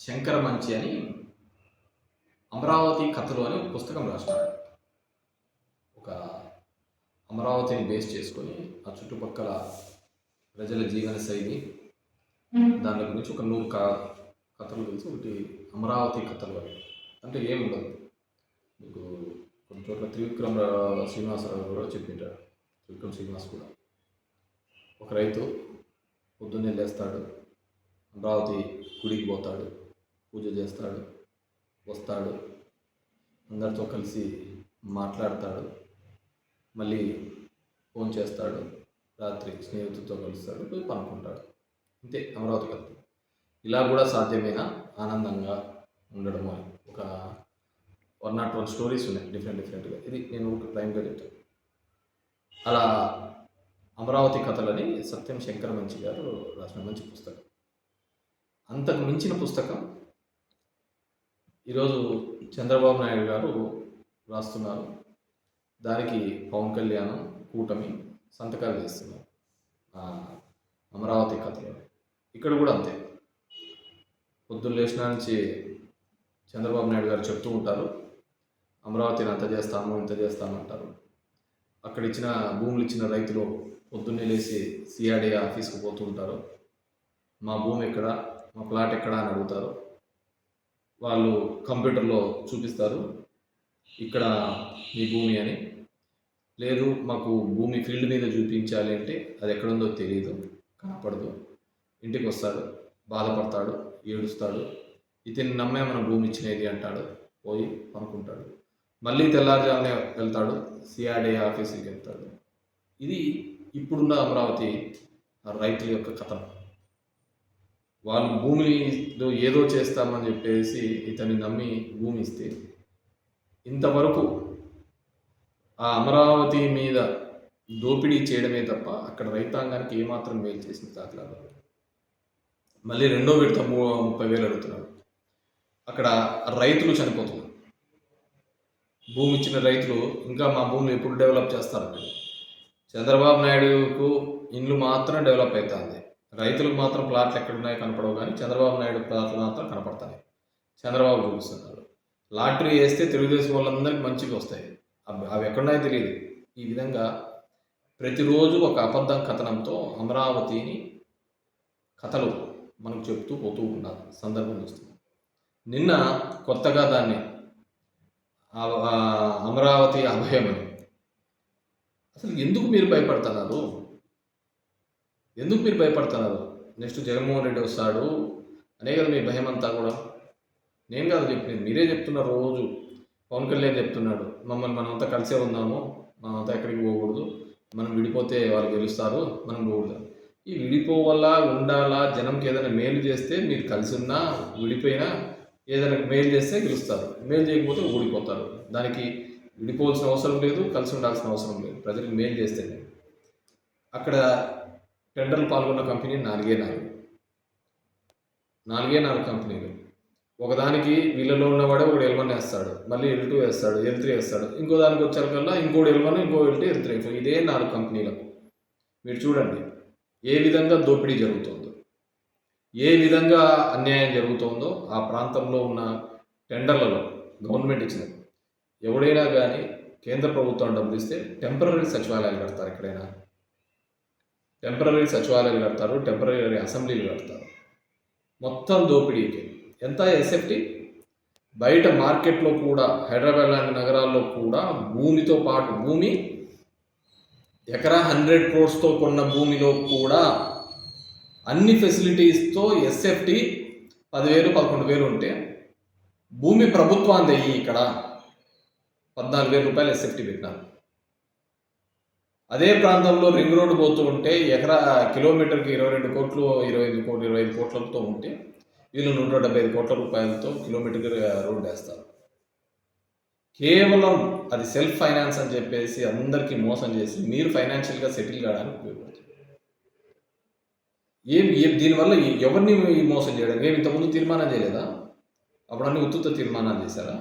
శంకర మంచి అని అమరావతి కథలు అని ఒక పుస్తకం రాసినాడు. ఒక అమరావతిని బేస్ చేసుకొని ఆ చుట్టుపక్కల ప్రజల జీవన శైలి దాని గురించి ఒక 100 కథలు గురించి ఒకటి అమరావతి కథలు అని. అంటే ఏముండదు మీకు కొన్ని చోట్ల త్రివిక్రమ శ్రీనివాసరావు కూడా చెప్పింటాడు. త్రివిక్రమ శ్రీనివాస్ కూడా ఒక రైతు పొద్దున్నే లేస్తాడు, అమరావతి గుడికి పోతాడు, పూజ చేస్తాడు, వస్తాడు, అందరితో కలిసి మాట్లాడతాడు, మళ్ళీ ఫోన్ చేస్తాడు, రాత్రి స్నేహితులతో కలుస్తాడు, పోయి పనుకుంటాడు. అంతే అమరావతి కథ. ఇలా కూడా సాధ్యమైన ఆనందంగా ఉండడము అని ఒక 101 స్టోరీస్ ఉన్నాయి డిఫరెంట్గా. ఇది నేను ప్రైమ్గా చెప్తాను. అలా అమరావతి కథలని సత్యం శంకర మంచి గారు రాసిన మంచి పుస్తకం. అంతకు మించిన పుస్తకం ఈరోజు చంద్రబాబు నాయుడు గారు రాస్తున్నారు. దానికి పవన్ కళ్యాణ్ కూటమి సంతకాలు చేస్తున్నారు అమరావతి కథలో. ఇక్కడ కూడా అంతే. పొద్దున్న లేచిన నుంచి చంద్రబాబు నాయుడు గారు చెప్తూ ఉంటారు, అమరావతిని అంత చేస్తాము ఇంత చేస్తాము అంటారు. అక్కడ ఇచ్చిన భూములు ఇచ్చిన రైతులు పొద్దున్నే లేచి సిఆర్డీ ఆఫీస్కి పోతూ ఉంటారు. మా భూమి ఎక్కడ, మా ప్లాట్ ఎక్కడ అని అడుగుతారు. వాళ్ళు కంప్యూటర్లో చూపిస్తారు, ఇక్కడ మీ భూమి అని. లేదు మాకు భూమి ఫీల్డ్ మీద చూపించాలి అంటే అది ఎక్కడుందో తెలియదు, కనపడదు. ఇంటికి వస్తాడు, బాధపడతాడు, ఏడుస్తాడు. ఇతన్ని నమ్మే మనం భూమి ఇచ్చినది అంటాడు, పోయి పనుకుంటాడు. మళ్ళీ తెల్లారుజామునే వెళ్తాడు, సిఆర్డీ ఆఫీస్కి వెళ్తాడు. ఇది ఇప్పుడున్న అమరావతి రైతుల యొక్క కథ. వాళ్ళు భూమిలో ఏదో చేస్తామని చెప్పేసి ఇతన్ని నమ్మి భూమి ఇస్తే ఇంతవరకు ఆ అమరావతి మీద దోపిడీ చేయడమే తప్ప అక్కడ రైతాంగానికి ఏమాత్రం మేలు చేసిన దాఖలాలు. మళ్ళీ రెండో విడత 30,000 అడుగుతున్నారు. అక్కడ రైతులు చనిపోతున్నారు. భూమి ఇచ్చిన రైతులు ఇంకా మా భూమిని ఎప్పుడు డెవలప్ చేస్తారండి. చంద్రబాబు నాయుడుకు ఇండ్లు మాత్రం డెవలప్ అవుతుంది, రైతులకు మాత్రం ప్లాట్లు ఎక్కడున్నాయో కనపడవు. కానీ చంద్రబాబు నాయుడు ప్లాట్లు మాత్రం కనపడతాయి. చంద్రబాబు చూపిస్తున్నారు. లాటరీ వేస్తే తెలుగుదేశం వాళ్ళందరికీ మంచిగా వస్తాయి, అవి ఎక్కడున్నాయో తెలియదు. ఈ విధంగా ప్రతిరోజు ఒక అబద్ధం కథనంతో అమరావతిని కథలు మనకు చెప్తూ పోతూ ఉన్నారు. సందర్భం వస్తుంది. నిన్న కొత్తగా దాన్ని అమరావతి అభయమని. అసలు ఎందుకు మీరు భయపడుతున్నారు? నెక్స్ట్ జగన్మోహన్ రెడ్డి వస్తాడు అనే కదా మీ భయం అంతా కూడా. నేను కాదు చెప్పింది, మీరే చెప్తున్నారు. రోజు పవన్ కళ్యాణ్ చెప్తున్నాడు, మమ్మల్ని మనమంతా కలిసే ఉందాము, మనమంతా ఎక్కడికి పోకూడదు, మనం విడిపోతే వాళ్ళు గెలుస్తారు, మనం పోకూడదు. ఈ విడిపోవాలా ఉండాలా? జనంకి ఏదైనా మేలు చేస్తే మీరు కలిసి ఉన్నా విడిపోయినా ఏదైనా మేలు చేస్తే గెలుస్తారు, మేలు చేయకపోతే ఓడిపోతారు. దానికి విడిపోవాల్సిన అవసరం లేదు, కలిసి ఉండాల్సిన అవసరం లేదు. ప్రజలకు మేలు చేస్తేనే. అక్కడ టెండర్లు పాల్గొన్న కంపెనీ 4 కంపెనీలు. ఒకదానికి వీళ్ళలో ఉన్నవాడే ఒకటి L1 వేస్తాడు, మళ్ళీ L2 వేస్తాడు, L3 వేస్తాడు. ఇంకో దానికి వచ్చాకల్లా ఇంకోటి L1, ఇంకో L2, L3. ఇదే 4 కంపెనీలకు. మీరు చూడండి ఏ విధంగా దోపిడీ జరుగుతుందో, ఏ విధంగా అన్యాయం జరుగుతుందో. ఆ ప్రాంతంలో ఉన్న టెండర్లలో గవర్నమెంట్ ఇచ్చినది. ఎవడైనా కానీ కేంద్ర ప్రభుత్వం డబ్బులు ఇస్తే టెంపరరీ సచివాలయాలు కడతారు. ఎక్కడైనా టెంపరరీ సచివాలయాలు కడతారు, టెంపరరీ అసెంబ్లీలు కడతారు. మొత్తం దోపిడీకి. ఎంత ఎస్ఎఫ్టీ బయట మార్కెట్లో కూడా, హైదరాబాద్ లాంటి నగరాల్లో కూడా భూమితో పాటు, భూమి ఎకరా 100 crores కొన్న భూమిలో కూడా అన్ని ఫెసిలిటీస్తో ఎస్ఎఫ్టీ 10,000, 11,000 ఉంటే భూమి ప్రభుత్వాన్ని ఇక్కడ 14,000 రూపాయలు ఎస్ఎఫ్టీ పెట్టినారు. అదే ప్రాంతంలో రింగ్ రోడ్డు పోతూ ఉంటే కిలోమీటర్కి 22 కోట్లు, 25 కోట్లతో ఉంటే వీళ్ళు 175 కోట్ల రూపాయలతో కిలోమీటర్కి రోడ్డు వేస్తారు. కేవలం అది సెల్ఫ్ ఫైనాన్స్ అని చెప్పేసి అందరికీ మోసం చేసి మీరు ఫైనాన్షియల్గా సెటిల్ కావడానికి ఉపయోగపడుతుంది. దీనివల్ల ఎవరిని మోసం చేయడం? మేము ఇంతకుముందు తీర్మానం చేయలేదా? అప్పుడు అన్ని ఉత్తుత తీర్మానాలు చేశారా?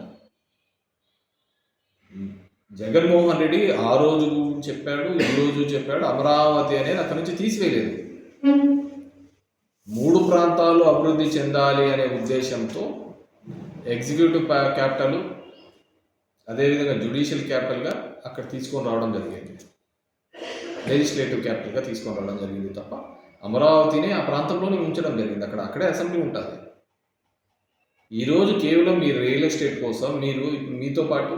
జగన్మోహన్ రెడ్డి ఆ రోజు చెప్పాడు, ఈ రోజు చెప్పాడు, అమరావతి అనేది అక్కడి నుంచి తీసివేయలేదు. 3 ప్రాంతాలు అభివృద్ధి చెందాలి అనే ఉద్దేశంతో ఎగ్జిక్యూటివ్ క్యాపిటల్ అదేవిధంగా జ్యుడిషియల్ క్యాపిటల్గా అక్కడ తీసుకొని రావడం జరిగింది, లెజిస్లేటివ్ క్యాపిటల్గా తీసుకొని రావడం జరిగింది తప్ప అమరావతిని ఆ ప్రాంతంలోనే ఉంచడం జరిగింది. అక్కడే అసెంబ్లీ ఉంటుంది. ఈరోజు కేవలం మీరు రియల్ ఎస్టేట్ కోసం మీరు మీతో పాటు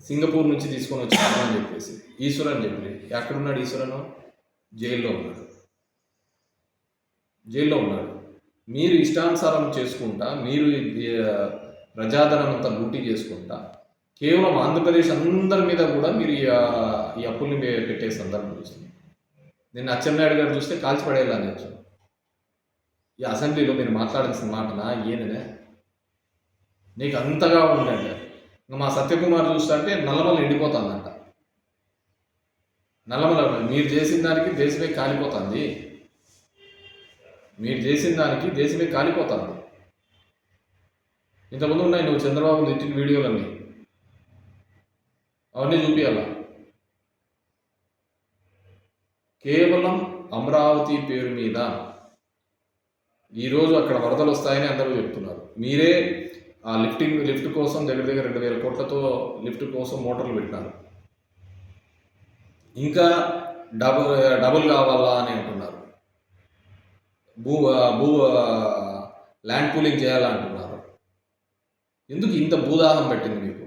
సింగపూర్ నుంచి తీసుకొని వచ్చాను అని చెప్పేసి ఈశ్వర్ అని చెప్పి ఎక్కడున్నాడు ఈశ్వరను? జైల్లో ఉన్నాడు. మీరు ఇష్టానుసారం చేసుకుంటా, మీరు ప్రజాధనం అంతా లూటీ చేసుకుంటా, కేవలం ఆంధ్రప్రదేశ్ అందరి మీద కూడా మీరు ఈ అప్పుల్ని పెట్టే సందర్భం చూస్తుంది. నిన్న అచ్చెన్నాయుడు గారు చూస్తే కాల్చిపడేలా అని ఈ అసెంబ్లీలో మీరు మాట్లాడాల్సిన మాటనా ఏదనే నీకు అంతగా ఉందండి. మా సత్యకుమార్ చూస్తుంటే నల్లమల ఎండిపోతుందంట. నల్లమల మీరు చేసిన దానికి దేశమే కాలిపోతుంది. ఇంతకుముందు ఉన్నాయి నువ్వు చంద్రబాబు తిట్టిన వీడియోలన్నీ, అవన్నీ చూపించాలా. కేవలం అమరావతి పేరు మీద ఈరోజు అక్కడ వరదలు వస్తాయని అందరూ చెప్తున్నారు. మీరే ఆ లిఫ్ట్ కోసం దగ్గర 2,000 కోట్లతో లిఫ్ట్ కోసం మోటార్లు పెట్టినారు. ఇంకా డబుల్ కావాలా అని అంటున్నారు. ల్యాండ్ పూలింగ్ చేయాలంటున్నారు. ఎందుకు ఇంత భూదాహం పెట్టింది మీకు?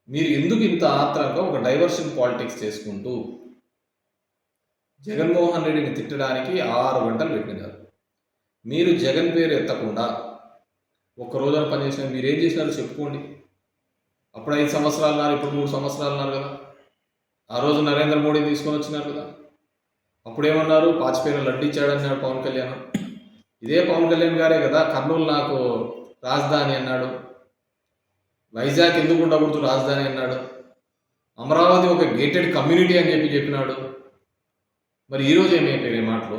మీరు ఎందుకు ఇంత ఆత్రంగా ఒక డైవర్షన్ పాలిటిక్స్ చేసుకుంటూ జగన్మోహన్ రెడ్డిని తిట్టడానికి 6 గంటలు పెట్టినారు? మీరు జగన్ పేరు ఎత్తకుండా ఒక్క రోజున పనిచేసిన మీరేం చేసినారో చెప్పుకోండి. అప్పుడు 5 సంవత్సరాలు ఉన్నారు, ఇప్పుడు 3 సంవత్సరాలు ఉన్నారు కదా. ఆ రోజు నరేంద్ర మోడీ తీసుకొని వచ్చినారు కదా. అప్పుడేమన్నారు? పాచిపోయిన లడ్డు ఇచ్చాడన్నాడు పవన్ కళ్యాణ్. ఇదే పవన్ కళ్యాణ్ గారే కదా కర్నూలు నాకు రాజధాని అన్నాడు, వైజాగ్ ఎందుకు ఉండకూడదు రాజధాని అన్నాడు, అమరావతి ఒక గేటెడ్ కమ్యూనిటీ అని చెప్పినాడు. మరి ఈరోజు ఏమైపోయాయి మాటలు?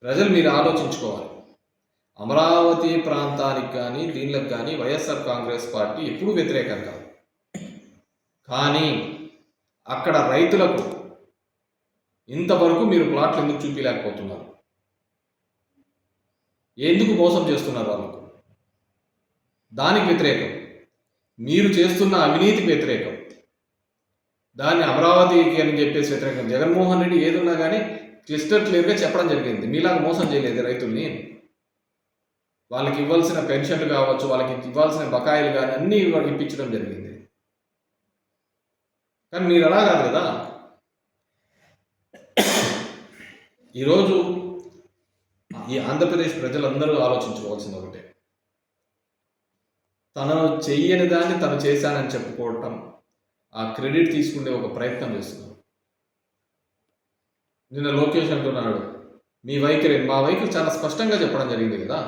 ప్రజలు మీరు ఆలోచించుకోవాలి. అమరావతి ప్రాంతానికి కానీ దీనికి కానీ వైఎస్ఆర్ కాంగ్రెస్ పార్టీ ఎప్పుడూ వ్యతిరేకం కాదు. కానీ అక్కడ రైతులకు ఇంతవరకు మీరు ప్లాట్లు ఎందుకు చూపించలేకపోతున్నారు? ఎందుకు మోసం చేస్తున్నారు వాళ్ళకు? దానికి వ్యతిరేకం. మీరు చేస్తున్న అవినీతికి వ్యతిరేకం. దాన్ని అమరావతికి అని చెప్పేసి వ్యతిరేకం. జగన్మోహన్ రెడ్డి ఏదున్నా కానీ క్లిస్టర్ క్లియర్గా చెప్పడం జరిగింది. మీలాగా మోసం చేయలేదు రైతుల్ని. వాళ్ళకి ఇవ్వాల్సిన పెన్షన్లు కావచ్చు, వాళ్ళకి ఇవ్వాల్సిన బకాయిలు కానీ అన్నీ ఇప్పించడం జరిగింది. కానీ మీరు అలా కాదు కదా. ఈరోజు ఈ ఆంధ్రప్రదేశ్ ప్రజలందరూ ఆలోచించుకోవాల్సింది ఒకటే, తను చెయ్యని దాన్ని తను చేశానని చెప్పుకోవటం, ఆ క్రెడిట్ తీసుకునే ఒక ప్రయత్నం చేస్తున్నారు. నిన్న లోకేష్ అంటున్నాడు మీ వైఖరి, మా వైఖరి చాలా స్పష్టంగా చెప్పడం జరిగింది కదా.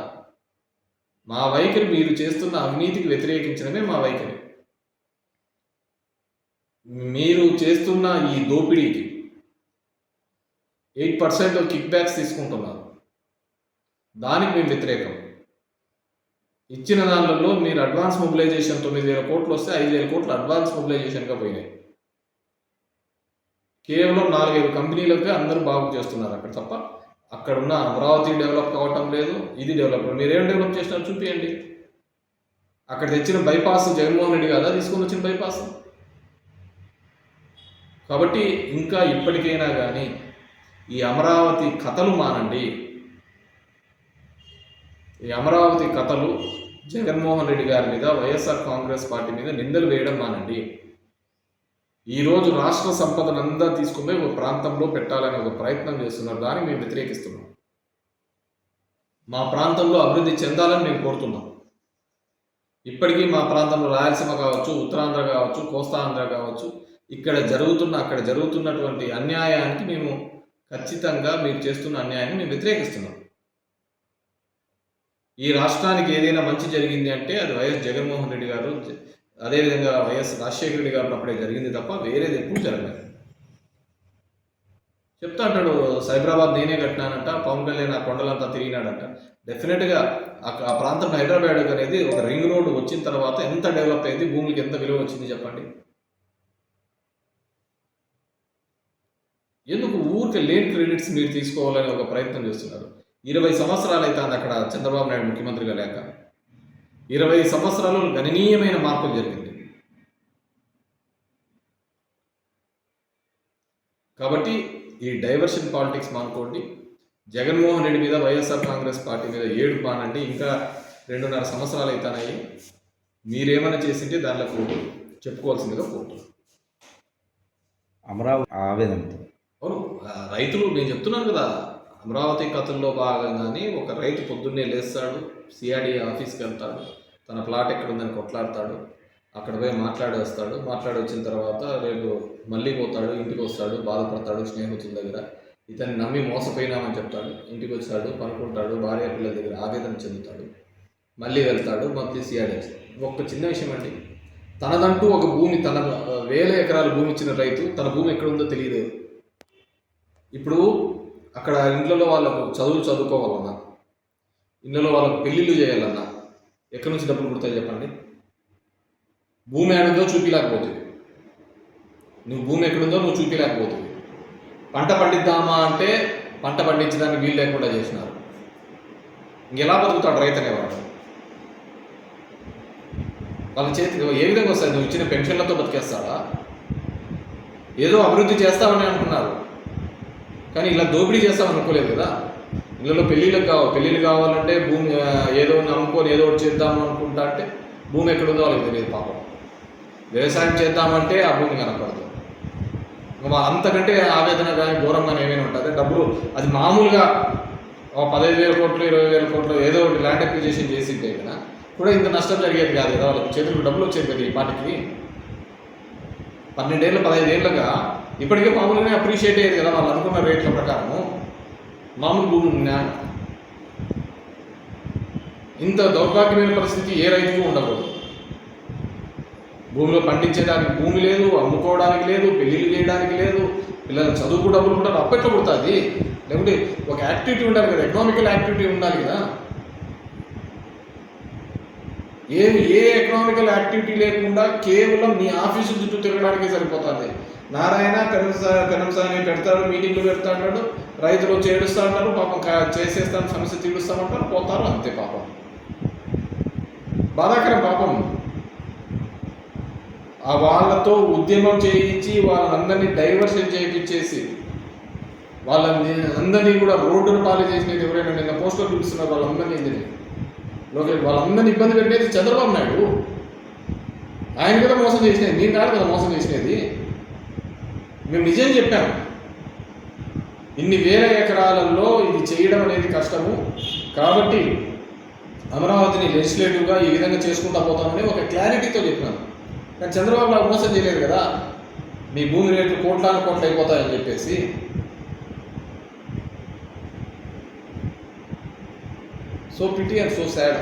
మా వైఖరి మీరు చేస్తున్న అవినీతికి వ్యతిరేకించడమే మా వైఖరి. మీరు చేస్తున్న ఈ దోపిడీకి 8% కిక్ బ్యాక్స్ తీసుకుంటున్నారు, దానికి మేము వ్యతిరేకం. ఇచ్చిన దానిలో మీరు అడ్వాన్స్ మొబిలైజేషన్ 9,000 కోట్లు వస్తే 5,000 కోట్లు అడ్వాన్స్ మొబిలైజేషన్గా పోయినాయి. కేవలం 4-5 కంపెనీలకే అందరూ బాగు చేస్తున్నారు అక్కడ తప్ప అక్కడ ఉన్న అమరావతి డెవలప్ కావటం లేదు. ఇది డెవలప్. మీరేం డెవలప్ చేసినారో చూపించండి. అక్కడ తెచ్చిన బైపాస్ జగన్మోహన్ రెడ్డి కదా తీసుకొని వచ్చిన బైపాస్. కాబట్టి ఇంకా ఇప్పటికైనా కానీ ఈ అమరావతి కథలు మానండి. ఈ అమరావతి కథలు జగన్మోహన్ రెడ్డి గారి మీద, వైఎస్ఆర్ కాంగ్రెస్ పార్టీ మీద నిందలు వేయడం మానండి. ఈరోజు రాష్ట్ర సంపదనంతా తీసుకుని ఒక ప్రాంతంలో పెట్టాలని ఒక ప్రయత్నం చేస్తున్నారు. దాన్ని మేము వ్యతిరేకిస్తున్నాం. మా ప్రాంతంలో అభివృద్ధి చెందాలని మేము కోరుతున్నాం. ఇప్పటికీ మా ప్రాంతంలో రాయలసీమ కావచ్చు, ఉత్తరాంధ్ర కావచ్చు, కోస్తాంధ్ర కావచ్చు, అక్కడ జరుగుతున్నటువంటి అన్యాయానికి మేము ఖచ్చితంగా మీరు చేస్తున్న అన్యాయాన్ని మేము వ్యతిరేకిస్తున్నాం. ఈ రాష్ట్రానికి ఏదైనా మంచి జరిగింది అంటే అది వైఎస్ జగన్మోహన్ రెడ్డి గారు, అదేవిధంగా వైఎస్ రాజశేఖర రెడ్డి గారు అప్పుడే జరిగింది తప్ప వేరేది ఎప్పుడు జరగలేదు. చెప్తా అంటాడు సైబరాబాద్ నేనే కట్టినానంట, పవన్ కళ్యాణ్ ఆ కొండలంతా తిరిగినాడంట. డెఫినెట్గా ఆ ప్రాంతం హైదరాబాద్ అనేది ఒక రింగ్ రోడ్ వచ్చిన తర్వాత ఎంత డెవలప్ అయింది, భూమికి ఎంత విలువ వచ్చింది చెప్పండి. ఎందుకు ఊరికి ఊరికే లేని క్రెడిట్స్ మీరు తీసుకోవాలని ఒక ప్రయత్నం చేస్తున్నారు. 20 సంవత్సరాలు అవుతుంది అక్కడ చంద్రబాబు నాయుడు ముఖ్యమంత్రిగా లేక. 20 సంవత్సరాలు గణనీయమైన మార్పులు జరిగింది. కాబట్టి ఈ డైవర్షన్ పాలిటిక్స్ మానుకోండి. జగన్మోహన్ రెడ్డి మీద, వైఎస్ఆర్ కాంగ్రెస్ పార్టీ మీద ఏడు బానండి. ఇంకా 2.5 సంవత్సరాలు అవుతున్నాయి. మీరేమైనా చేసింటే దాంట్లో చెప్పుకోవాల్సిందిగా కోరుతున్నాను. అమరావతి ఆవేదనతో అవును, రైతులు నేను చెప్తున్నాను కదా, అమరావతి కథల్లో భాగంగానే ఒక రైతు పొద్దున్నే లేస్తాడు, సిఆర్డీ ఆఫీస్కి వెళ్తాడు, తన ప్లాట్ ఎక్కడుందని కొట్లాడతాడు, అక్కడ పోయి మాట్లాడి వచ్చిన తర్వాత రేపు మళ్ళీ పోతాడు, ఇంటికి వస్తాడు, బాధపడతాడు స్నేహితుల దగ్గర, ఇతన్ని నమ్మి మోసపోయినామని చెప్తాడు, ఇంటికి వచ్చాడు, పనుకుంటాడు, భార్య పిల్లల దగ్గర ఆవేదన చెందుతాడు, మళ్ళీ వెళ్తాడు, మళ్ళీ సిఆర్డీ. ఒక్క చిన్న విషయం అండి, తనదంటూ ఒక భూమి, తన 1000 ఎకరాల భూమి ఇచ్చిన రైతు తన భూమి ఎక్కడుందో తెలియదు. ఇప్పుడు అక్కడ ఇంట్లో వాళ్ళకు చదువుకోవాలన్నా, ఇళ్ళలో వాళ్ళకు పెళ్ళిళ్ళు చేయాలన్నా ఎక్కడి నుంచి డబ్బులు పుడతాయి చెప్పండి? భూమి ఎక్కడుందో చూపించలేకపోతుంది. నువ్వు భూమి ఎక్కడుందో నువ్వు చూపించలేకపోతుంది. పంట పండిద్దామా అంటే పంట పండించడానికి వీలు లేకుండా చేసినారు. ఇంకెలా బతుకుతాడు రైతు అనేవాడు? వాళ్ళ చేతికి ఏ విధంగా వస్తాయి? నువ్వు ఇచ్చిన పెన్షన్లతో బతికేస్తాడా? ఏదో అభివృద్ధి చేస్తామని అనుకున్నారు, కానీ ఇలా దోపిడీ చేస్తామని అనుకోలేదు కదా. ఇళ్ళలో పెళ్ళిళ్ళు కావాలంటే భూమి ఏదో నమ్ముకొని ఏదో ఒకటి చేద్దాము అనుకుంటా అంటే భూమి ఎక్కడుందో వాళ్ళకి తెలియదు పాపం. వ్యవసాయం చేద్దామంటే ఆ భూమి కనపడదు. అంతకంటే ఆవేదన కానీ ఘోరంగా ఏమైనా ఉంటుంది. డబ్బులు అది మామూలుగా 15,000 కోట్లు 20,000 కోట్లు ఏదో ఒకటి ల్యాండ్ అక్విజిషన్ చేసింటే కదా కూడా ఇంత నష్టం జరిగేది కాదు కదా. వాళ్ళకి చేతులకు డబ్బులు వచ్చేది కదా. ఈ పాటికి 12 ఏళ్ళు 15 ఏళ్ళగా ఇప్పటికే మామూలుగానే అప్రిషియేట్ అయ్యేది కదా వాళ్ళు అనుకున్న రేట్ల ప్రకారము. మామూలు భూమి ఉన్నా ఇంత దౌర్భాగ్యమైన పరిస్థితి ఏ రైతుకు ఉండకూడదు. భూమిలో పండించేదానికి భూమి లేదు, అమ్ముకోవడానికి లేదు, పెళ్ళిళ్ళు చేయడానికి లేదు, పిల్లల చదువుకు డబ్బులు కూడా అప్పట్లో పుడుతుంది. లేకుంటే ఒక యాక్టివిటీ ఉండాలి కదా, ఎకనామికల్ యాక్టివిటీ ఉండాలి కదా. ఏ ఎకనామికల్ యాక్టివిటీ లేకుండా కేవలం మీ ఆఫీసు చుట్టూ తిరగడానికి సరిపోతుంది. నారాయణ పెనంసాని పెడతాడు, మీటింగ్లు పెడతా అంటాడు, రైతులు వచ్చి ఏడుస్తూ అంటారు, పాపం చేసేస్తాను సమస్య తీరుస్తామంటారు, పోతారు, అంతే. పాపం బాధాకరం. పాపం ఆ వాళ్ళతో ఉద్యమం చేయించి వాళ్ళందరినీ డైవర్షన్ చేయించేసి వాళ్ళందరినీ కూడా రోడ్డును పాలు చేసినది ఎవరైనా నిన్న పోస్టర్ చూపిస్తున్నారు. వాళ్ళందరినీ వాళ్ళందరినీ ఇబ్బంది పెట్టేది చంద్రబాబు నాయుడు. ఆయన కదా మోసం చేసినది, మీరు కాదు కదా మోసం చేసినది. మేము నిజం చెప్పాము, ఇన్ని 1000 ఎకరాలలో ఇది చేయడం అనేది కష్టము, కాబట్టి అమరావతిని లెజిస్లేటివ్గా ఈ విధంగా చేసుకుంటా పోతామని ఒక క్లారిటీతో చెప్పినాను. కానీ చంద్రబాబు నాకు మోసం చేయలేదు కదా, మీ భూమి రేట్లు కోట్లు అయిపోతాయని చెప్పేసి. So pity and so sad.